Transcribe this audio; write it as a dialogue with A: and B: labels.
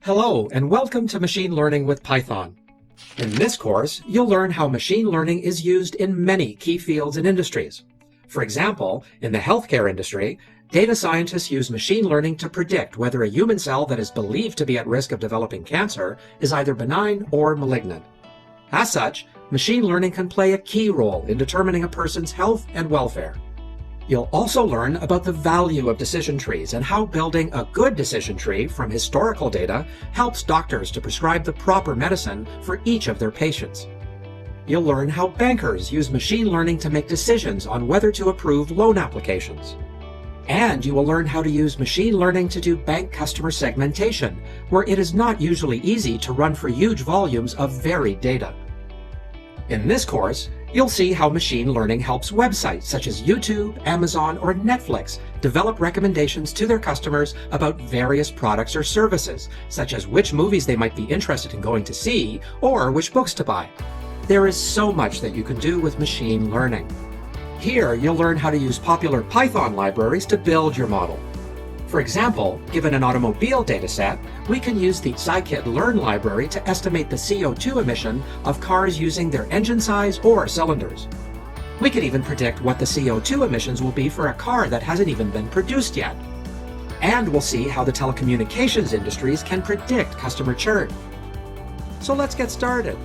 A: Hello, and welcome to Machine Learning with Python. In this course, you'll learn how machine learning is used in many key fields and industries. For example, in the healthcare industry, data scientists use machine learning to predict whether a human cell that is believed to be at risk of developing cancer is either benign or malignant. As such, machine learning can play a key role in determining a person's health and welfare. You'll also learn about the value of decision trees and how building a good decision tree from historical data helps doctors to prescribe the proper medicine for each of their patients. You'll learn how bankers use machine learning to make decisions on whether to approve loan applications. And you will learn how to use machine learning to do bank customer segmentation, where it is not usually easy to run for huge volumes of varied data. In this course, you'll see how machine learning helps websites such as YouTube, Amazon, or Netflix develop recommendations to their customers about various products or services, such as which movies they might be interested in going to see or which books to buy. There is so much that you can do with machine learning. Here, you'll learn how to use popular Python libraries to build your model. For example, given an automobile dataset, we can use the scikit-learn library to estimate the CO2 emission of cars using their engine size or cylinders. We can even predict what the CO2 emissions will be for a car that hasn't even been produced yet. And we'll see how the telecommunications industries can predict customer churn. So let's get started.